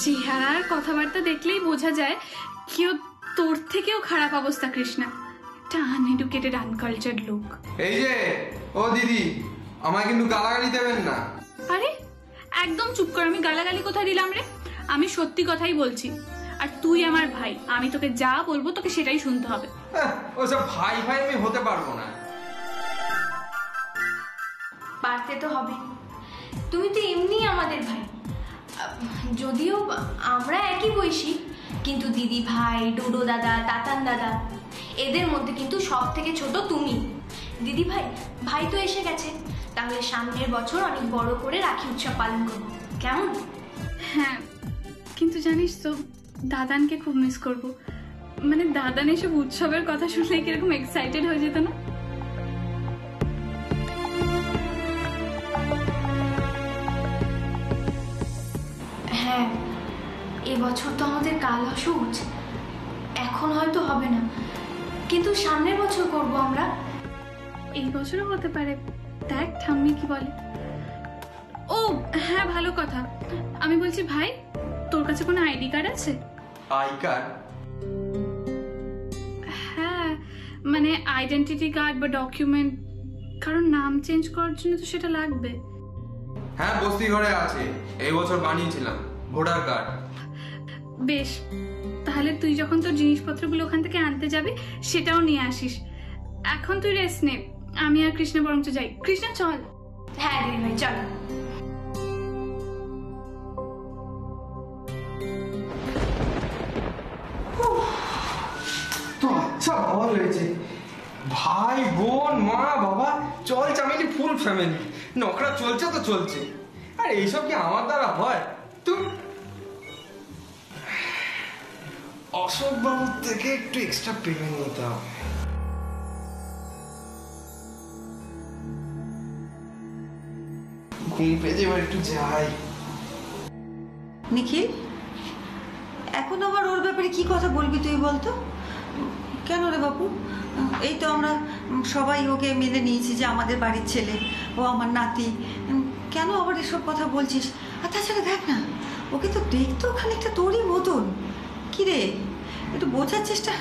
চেহারার কথাবার্তা দেখলেই বোঝা যায় কেউ তোর থেকেও খারাপ অবস্থা কৃষ্ণা। একটা আনএডুকেটেড আনকালচার্ড লোক। এই যে ও দিদি, আমায় কিন্তু গালাগালি দেবেন না। আরে একদম চুপ কর। আমি গালাগালি কোথায় দিলাম রে? আমি সত্যি কথাই বলছি। আর তুই আমার ভাই, আমি তোকে যা বলবো তোকে সেটাই শুনতে হবে। ওসব ভাই ভাই আমি হতে পারবো না। পারতে তো হবে, তুমি তো এমনি আমাদের ভাই। যদিও আমরা একই বয়সী, কিন্তু দিদি ভাই, ডোডো দাদা, তাতান দাদা, এদের মধ্যে কিন্তু সব থেকে ছোট তুমি। দিদি ভাই, ভাই তো এসে গেছে, তাহলে সামনের বছর অনেক বড় করে রাখি উৎসব পালন করবো, কেমন? হ্যাঁ, কিন্তু জানিস তো দাদানকে খুব মিস করব। মানে দাদান এসব উৎসবের কথা শুনলে কিরকম এক্সাইটেড হয়ে যেত না? হ্যাঁ, এবছর তো আমাদের কালা সূচ, এখন হয়তো হবে না, কিন্তু সামনের বছর করব আমরা। এই বছরও হতে পারে, দেখ ঠাম্মি কি বলে। ও হ্যাঁ, ভালো কথা। আমি বলছি ভাই, তোর কাছে কোনো আইডি কার্ড আছে? I card? হ্যাঁ, মানে আইডেন্টিটি কার্ড বা ডকুমেন্ট, কারণ নাম চেঞ্জ করার জন্য তো সেটা লাগবে। হ্যাঁ, বস্তি ঘরে আছে, এই বছর বানিয়েছিলাম ভোটার কার্ড। বেশ, তাহলে তুই যখন তোর জিনিসপত্রগুলো ওখান থেকে আনতে যাবি সেটাও নিয়ে আসিস। এখন তুই রেস্ট নে, আমি আর কৃষ্ণা বরঞ্চ যাই। কৃষ্ণা চল। হ্যাঁ দিদি ভাই, চলো। তো আচ্ছা ভালো হয়েছে, ভাই বোন মা বাবা চল চামেলি ফুল ফ্যামিলি, নকরা চলছে তো চলছে। আর এইসব কি আমার দ্বারা হয়? তুই অশোক বাবুর থেকে একটু এক্সট্রা পেমেন্ট নিতে হবে। ঘুম পেয়েছে, এবার একটু যাই। নিখিল, এখন আবার ওর ব্যাপারে কি কথা বলবি তুই বলতো? কেন রে বাবু? এই তো আমরা সবাই ওকে মেনে নিয়েছি যে আমাদের বাড়ির ছেলে, ও আমার নাতি। কেন আবার এসব কথা বলছিস? আর তাছাড়া দেখ না, ওকে তো দেখতেও খানিকটা তোরই মতন। কি রে, একটু বোঝার চেষ্টা।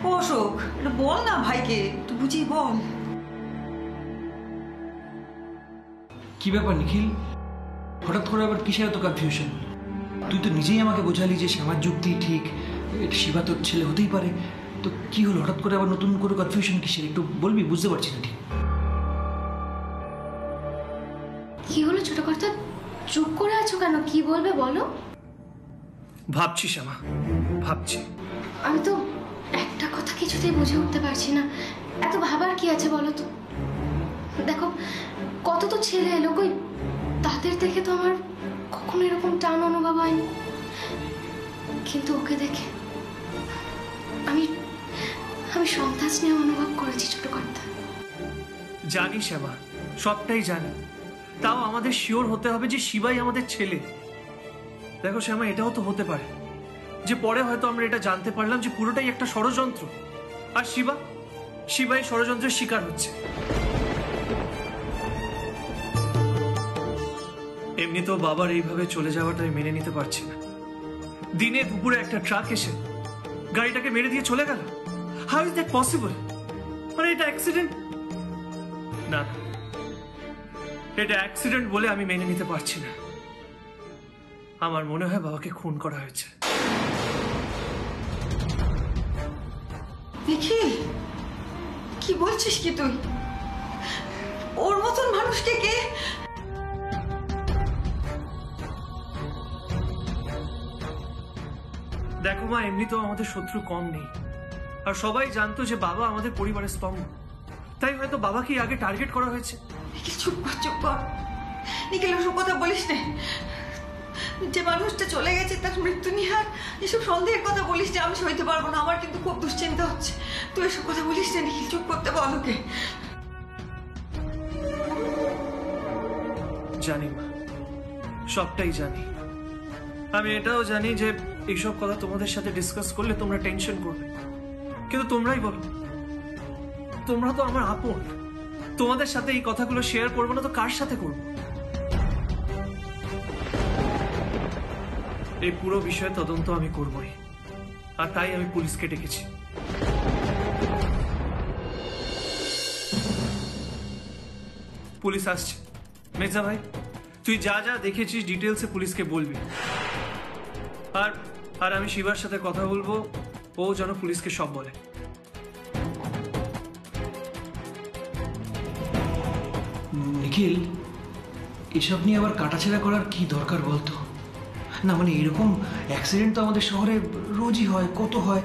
ও অশোক, একটু বল না ভাইকে, একটু বুঝিয়ে বল। কি ব্যাপার নিখিল, হঠাৎ করে আবার কিসের এত কনফিউশন? তুই তো নিজেই আমাকে বোঝালি যে শ্যামার যুক্তি ঠিক, শিবা তোর ছেলে হতেই পারে। তো কি হলো হঠাৎ করে আবার নতুন করে কনফিউশন কিসের? একটু বলবি, বুঝতে পারছি না ঠিক। কি হলো ছোট কর্তা, চুপ করে আছো কেন? কি বলবে বলো। ভাবছি শ্যামা, ভাবছি। আমি তো একটা কথা কিছুতেই বুঝে উঠতে পারছি না। এত ভাবার কি আছে বলো তো? দেখো, কত তো ছেলে এলো, কই তাদের দেখে তো আমার কখনো এরকম টান অনুভব হয়নি, কিন্তু ওকে দেখে আমি আমি সন্তান স্নেহ অনুভব করেছি ছোট কর্তা। জানি শ্যামা, সবটাই জানি, তাও আমাদের শিওর হতে হবে যে শিবাই আমাদের ছেলে। দেখো শ্যামা, এটাও তো হতে পারে যে পরে হয়তো আমরা এটা জানতে পারলাম যে পুরোটাই একটা ষড়যন্ত্র, আর শিবাই ষড়যন্ত্রের শিকার হচ্ছে। এমনিতেও বাবার এইভাবে চলে যাওয়াটা আমি মেনে নিতে পারছি না। দিনে দুপুরে একটা ট্রাক এসে গাড়িটাকে মেরে দিয়ে চলে গেল। How is that possible? মানে এটা অ্যাক্সিডেন্ট না, এটা অ্যাক্সিডেন্ট বলে আমি মেনে নিতে পারছি না। আমার মনে হয় বাবাকে খুন করা হয়েছে। নিখিল, কি বলছিস কি তুই? ওর মতন মানুষকে কে? দেখো মা, এমনিতেও আমাদের শত্রু কম নেই, আর সবাই জানতো যে বাবা আমাদের পরিবারের স্তম্ভ, তাই হয়তো বাবাকেই আগে টার্গেট করা হয়েছে। নিখিল চুপ কর, চুপ কর। নিখিল ওসব কথা বলিস না। যে মানুষটা চলে গেছে তার মৃত্যু নিয়ে আর এসব সন্দেহের কথা বলিস না, আমি সইতে পারবো না। আমার কিন্তু খুব দুশ্চিন্তা হচ্ছে। তুই এসব কথা বলিস না নিখিল, চুপ করতে বল ওকে। জানি মা, সবটাই জানি। আমি এটাও জানি যে এইসব কথা তোমাদের সাথে ডিসকাস করলে তোমরা টেনশন করবে, কিন্তু তোমরাই বলো, তোমরা তো আমার আপন, তোমাদের সাথে এই কথাগুলো শেয়ার করবো না তো কার সাথে করবো? এই পুরো বিষয়ে তদন্ত আমি করবই, আর তাই আমি পুলিশকে ডেকেছি। পুলিশ আসছে। মির্জা ভাই, তুই যা যা দেখেছিস ডিটেলসে পুলিশকে বলবি। আর আর আমি শিবার সাথে কথা বলবো, ও যেন পুলিশকে সব বলে। নিখিল, এসব নিয়ে আবার কাটাছেড়া করার কি দরকার বলতো? না মানে এরকম অ্যাক্সিডেন্ট তো আমাদের শহরে রোজই হয়, কত হয়।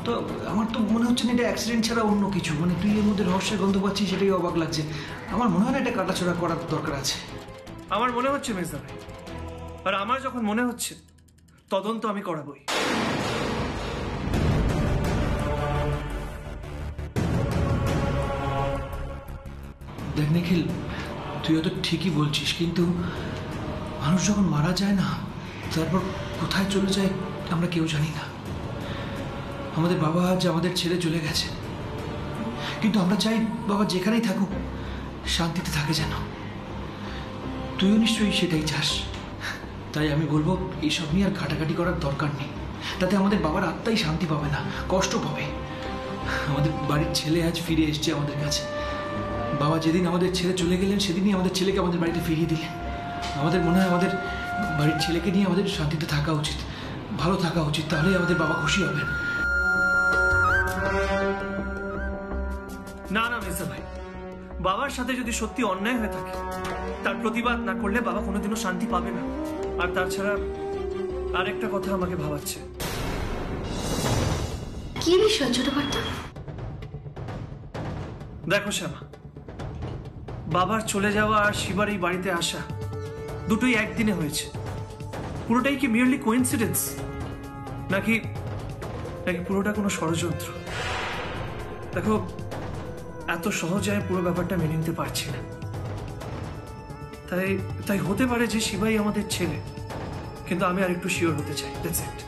তো আমার তো মনে হচ্ছে না এটা অ্যাক্সিডেন্ট ছাড়া অন্য কিছু। মানে তুই এর মধ্যে রহস্যের গন্ধ পাচ্ছিস, সেটাই অবাক লাগছে। আমার মনে হয় না এটা কাটাছেড়া করার দরকার আছে। আমার মনে হচ্ছে মির্জা ভাই, আর আমার যখন মনে হচ্ছে তদন্ত আমি করাবই। দেখ নিখিল, তুই হয়তো ঠিকই বলছিস, কিন্তু মানুষ যখন মারা যায় না, তারপর কোথায় চলে যায় আমরা কেউ জানি না। আমাদের বাবা আজ আমাদের ছেড়ে চলে গেছে, কিন্তু আমরা চাই বাবা যেখানেই থাকুক শান্তিতে থাকে যেন। তুইও নিশ্চয়ই সেটাই চাস। তাই আমি বলবো এইসব নিয়ে আর ঘাটাঘাটি করার দরকার নেই। তাতে আমাদের বাবার আত্মাই শান্তি পাবে না, কষ্ট পাবে। আমাদের বাড়ির ছেলে আজ ফিরে এসছে আমাদের কাছে। বাবা যেদিন আমাদের ছেড়ে চলে গেলেন, সেদিনই আমাদের ছেলেকে আমাদের বাড়িতে ফিরিয়ে দিলেন। আমাদের মনে হয় আমাদের বাড়ির ছেলেকে নিয়ে আমাদের শান্তিতে থাকা উচিত, ভালো থাকা উচিত। তাহলেই আমাদের বাবা খুশি হবেন। না না মির্জা ভাই, বাবার সাথে যদি সত্যি অন্যায় হয়ে থাকে, তার প্রতিবাদ না করলে বাবা কোনোদিনও শান্তি পাবে না। আর তাছাড়া আরেকটা কথা আমাকে ভাবাচ্ছে। কি বিষয় ছোট বার্তা? দেখো শ্যামা, বাবার চলে যাওয়া আর শিবার এই বাড়িতে আসা দুটোই একদিনে হয়েছে। পুরোটাই কি মিয়ারলি কোইন্সিডেন্স, নাকি নাকি পুরোটা কোনো ষড়যন্ত্র? দেখো, এত সহজে আমি পুরো ব্যাপারটা মেনে নিতে পারছি না। তাই তাই হতে পারে যে শিবাই আমাদের ছেলে, কিন্তু আমি আর একটু শিওর হতে চাই। That's it.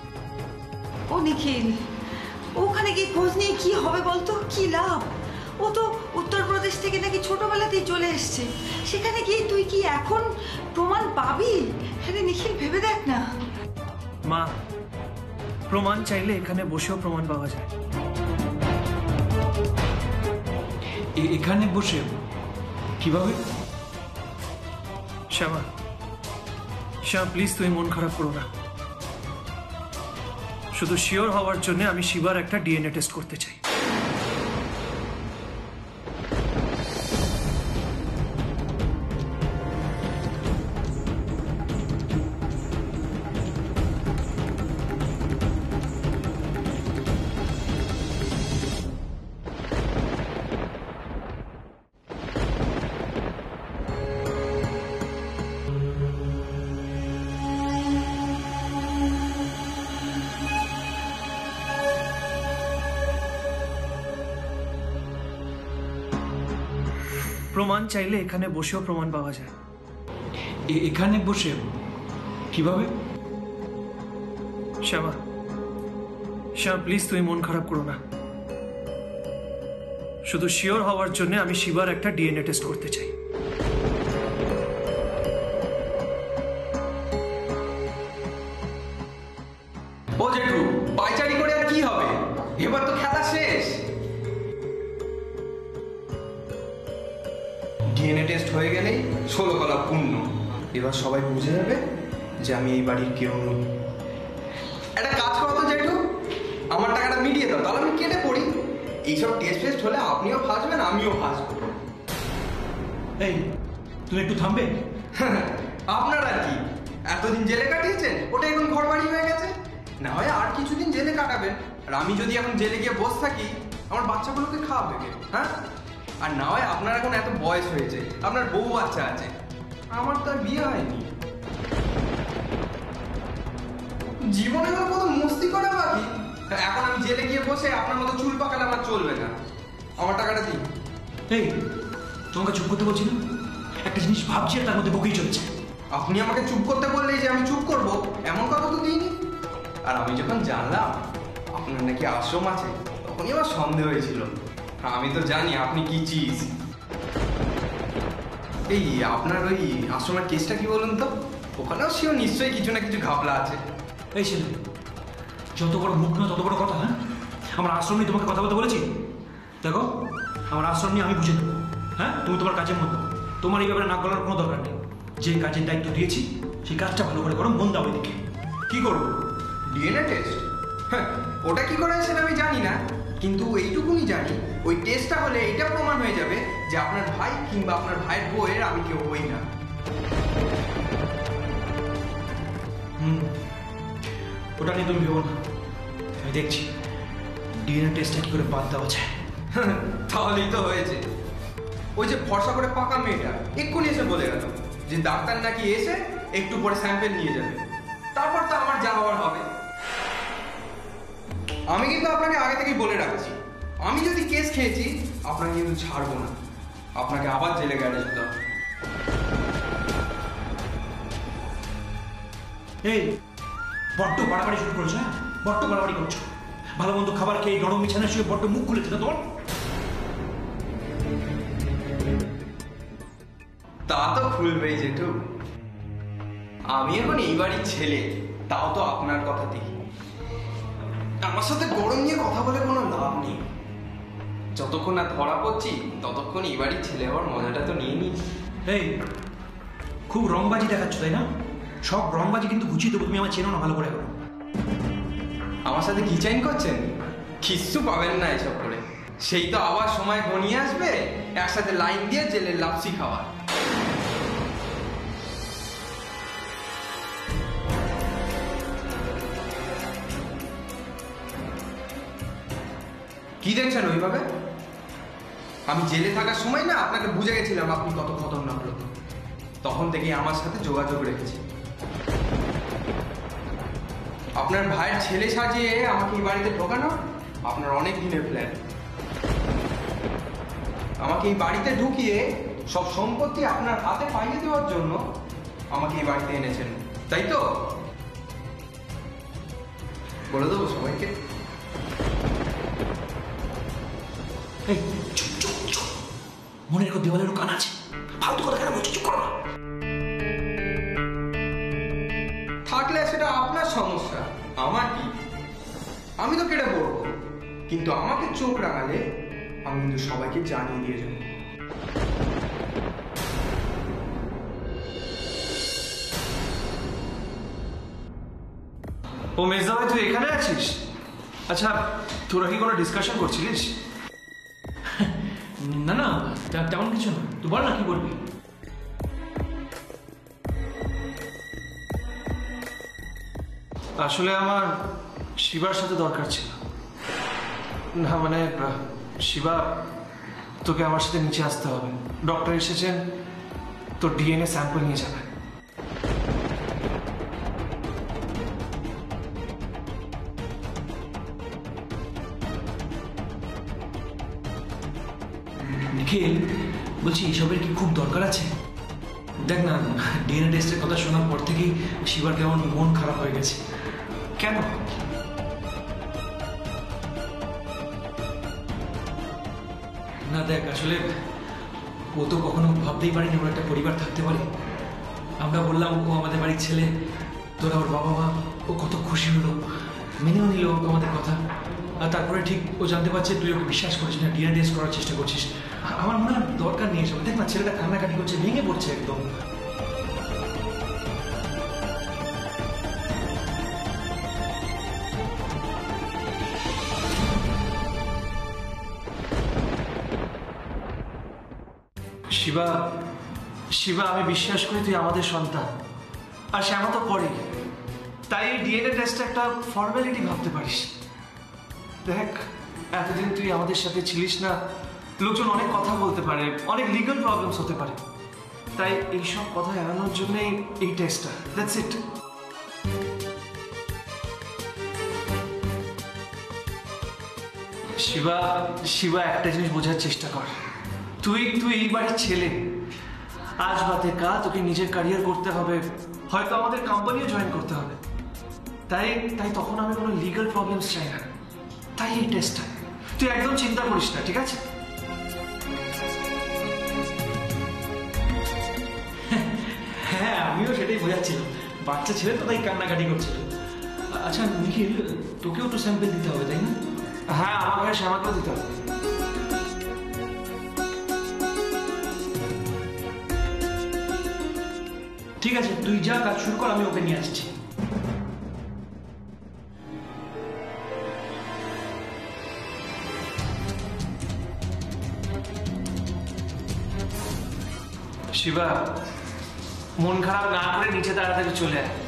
ও নিখিল, ওখানে গিয়ে খোঁজ নিয়ে কি হবে বলতো? কি লাভ? ও তো উত্তরপ্রদেশ থেকে নাকি ছোটবেলাতেই চলে এসছে। সেখানে গিয়ে তুই কি এখন প্রমাণ পাবি? আরে নিখিল, ভেবে দেখ না। মা, প্রমাণ চাইলে এখানে বসেও প্রমাণ পাওয়া যায়। এখানে বসে কিভাবে? শ্যামা, শ্যামা প্লিজ তুমি মন খারাপ করো না। শুধু শিওর হওয়ার জন্য আমি শিবার একটা ডিএনএ টেস্ট করতে চাই। প্রমাণ চাইলে এখানে বসেও প্রমাণ পাওয়া যায়। এখানে বসে কিভাবে? শ্যামা, শ্যামা প্লিজ তুমি মন খারাপ করো না। শুধু শিওর হওয়ার জন্য আমি শিবার একটা ডিএনএ টেস্ট করতে চাই। ও জেঠু, পাইচারি করে আর কি হবে? এবার তো খেলা শেষ। ডিএনএ টেস্ট হয়ে গেলেই 16 কলা পূর্ণ। এবার সবাই বুঝে যাবে যে আমি এই বাড়ির কেউ নই। একটা কাজ করো তো জেঠু, আমার টাকাটা মিটিয়ে দাও, তাহলে আমি কেটে পড়ি। এইসব টেস্ট ফেস্ট হলে আপনিও ফাঁসবেন, আমিও ফাঁসবো। এই, তুমি একটু থামবে? আপনারা কি এতদিন জেলে কাটিয়েছেন, ওটা এখন ঘর বাড়ি হয়ে গেছে। না হয় আর কিছুদিন জেলে কাটাবেন। আর আমি যদি এখন জেলে গিয়ে বসে থাকি, আমার বাচ্চাগুলোকে খাওয়াবে কে? হ্যাঁ? আর না হয় আপনার এখন এত বয়স হয়েছে, আপনার বউ বাচ্চা আছে, আমার তো আর বিয়ে হয়নি। জীবনে কত মস্তি করা বাকি। এখন আমি জেলে গিয়ে বসে আপনার মতো চুল পাকালে আমার চলবে না। আমার টাকাটা দিন। এই, তোমাকে চুপ করতে বলছি না? একটা জিনিস ভাবছি আর তার মধ্যে বকেই চলছে। আপনি আমাকে চুপ করতে বললেই যে আমি চুপ করব, এমন কথা তো দিইনি। আর আমি যখন জানলাম আপনার নাকি আশ্রম আছে, তখনই আমার সন্দেহ হয়েছিল। আমি তো জানি আপনি কি চিজ। এই আপনার ওই আশ্রমের কেসটা কি বলুন তো? ওখানেও সেও নিশ্চয়ই কিছু না কিছু ঘাপলা আছে। এই ছেলে, যত বড় মুখ না তত বড় কথা। হ্যাঁ, আমার আশ্রম নিয়ে তোমাকে কথা বলতে বলেছি? দেখো, আমার আশ্রম নিয়ে আমি বুঝে নেবো। হ্যাঁ, তুমি তোমার কাজের মধ্যে, তোমার এই ব্যাপারে নাক গলার কোনো দরকার নেই। যে কাজের দায়িত্ব দিয়েছি সেই কাজটা ভালো করে করো, মন দাও এদিকে। কি করবো? DNA test? হ্যাঁ, ওটা কি করে সেটা আমি জানি না, কিন্তু এইটুকুনি জানি ওই টেস্টটা হলে এটা প্রমাণ হয়ে যাবে যে আপনার ভাই কিংবা আপনার ভাইয়ের বউয়ের আমি কেউ হই না। ওটা নিয়ে তুমি ভেবো না, আমি দেখছি ডিএনএ টেস্টটা কি করে বাদ দেওয়া যায়। তাহলেই তো হয়েছে। ওই যে ভরসা করে পাকা মেয়েটা এক্ষুনি এসে বলে গেল যে ডাক্তার নাকি এসে একটু পরে স্যাম্পেল নিয়ে যাবে, তারপর তো আমার যা হওয়ার হবে। আমি কিন্তু আপনাকে আগে থেকেই বলে রাখছি, আমি যদি কেস খেয়েছি আপনাকে কিন্তু ছাড়বো না, আপনাকে আবার জেলে গাড়ি যেতে হবে। এই বড্ড বাড়াবাড়ি শুরু করেছো। হ্যাঁ, বড্ড বাড়াবাড়ি করছো। ভালো মন্দ খাবার খেয়ে নরম বিছানায় শুয়ে বড্ড মুখ খুলেছে না তোমার? তা তো খুলবেই জেঠু, আমি এখন এই বাড়ির ছেলে, তাও তো আপনার কথাতেই। আমার সাথে গরম নিয়ে কথা বলে কোনো লাভ নেই। যতক্ষণ না ধরা পড়ছি ততক্ষণ এই বাড়ির ছেলে হওয়ার মজাটা তো নিয়ে নিই। এই খুব রংবাজি দেখাচ্ছ, তাই না? সব রংবাজি কিন্তু গুছিয়ে দেবো, তুমি আমার চেনো না ভালো করে। আমার সাথে কিচাইন করছেন? কিচ্ছু পাবেন না এসব করে। সেই তো আবার সময় ঘনিয়ে আসবে একসাথে লাইন দিয়ে জেলের লাপসি খাওয়ার। কি দেখছেন ওইভাবে? আমি জেলে থাকার সময় না আপনাকে বুঝে গেছিলাম আপনি কত খতরনাক লোক। তখন থেকেই আমার সাথে যোগাযোগ রেখেছি। আপনার ভাইয়ের ছেলে সাজিয়ে আমাকে এই বাড়িতে ঢোকানো আপনার অনেক দিনের প্ল্যান। আমাকে এই বাড়িতে ঢুকিয়ে সব সম্পত্তি আপনার হাতে পাইয়ে দেওয়ার জন্য আমাকে এই বাড়িতে এনেছেন, তাই তো? বলে দেবো সবাইকে? এই চুপ চুপ চুপ, মনে রেখো দেওয়ালের কান আছে, ফালতু কথা কেন বলছো? চুপ করো। থাকলে সেটা আপনার সমস্যা, আমার কি? আমি তো কেটে পড়বো, কিন্তু আমাকে চোখ রাঙালে আমি কিন্তু সবাইকে জানিয়ে দিয়ে যাবো। ও মেজদা ভাই, তুই এখানে আছিস? আচ্ছা, তোরা কি কোনো ডিসকাশন করছিলিস? না না, তেমন কিছু না। তুই বল না, কি বলবি? আসলে আমার শিবার সাথে দরকার ছিল। না মানে শিবা, তোকে আমার সাথে নিচে আসতে হবে। ডক্টর এসেছেন, তোর ডিএনএ স্যাম্পল নিয়ে যাবে। নিখিল, বলছি এসবের কি খুব দরকার আছে? দেখ না, ডিএনএ টেস্টের কথা শোনার পর থেকেই শিবার কেমন মন খারাপ হয়ে গেছে। কেন? না দেখ, আসলে ও তো কখনো ভাবতেই পারেনি ওর একটা পরিবার থাকতে পারে। আমরা বললাম ও আমাদের বাড়ির ছেলে, তোরা ওর বাবা মা, ও কত খুশি হলো, মেনেও নিল আমাদের কথা। আর তারপরে ঠিক ও জানতে পারছে তুই ওকে বিশ্বাস করিস না, ডিএনএ টেস্ট করার চেষ্টা করছিস। আমার মনে হয় দরকার নেই এসব। দেখ না, ছেলেটা কান্নাকাটি করছে, ভেঙে পড়ছে একদম। শিবা, শিবা, আমি বিশ্বাস করি তুই আমাদের সন্তান, আর শ্যামা তো করে। তাই এই ডিএনএ টেস্ট একটা ফর্মালিটি ভাবতে পারিস। দেখ, এতদিন তুই আমাদের সাথে ছিলিস না, লোকজন অনেক কথা বলতে পারে, অনেক লিগাল প্রবলেমস হতে পারে। তাই এইসব কথা এড়ানোর জন্যই এই টেস্টটা। That's it. শিবা, শিবা, একটা জিনিস বোঝার চেষ্টা কর। তুই এই বাড়ির ছেলে। আজ বাদে কাল তোকে নিজের ক্যারিয়ার করতে হবে, হয়তো আমাদের কোম্পানিও জয়েন করতে হবে। তাই তাই তখন আমি কোনো লিগাল প্রবলেমস চাই না। তাই এই টেস্টটা তুই একদম চিন্তা করিস না, ঠিক আছে? হ্যাঁ, আমিও সেটাই বোঝাচ্ছিলাম। বাচ্চা ছেলে তো তাই কান্নাকাটি করছিল। আচ্ছা নিখিল, তোকেও তো স্যাম্পল দিতে হবে তাই না? হ্যাঁ, আমাকে শ্যামাকেও দিতে হবে। ঠিক আছে, তুই যা কাজ শুরু কর, আমি ওকে নিয়ে আসছি। শিবা, মন খারাপ না করে নিচে তাড়াতাড়ি চলে আয়।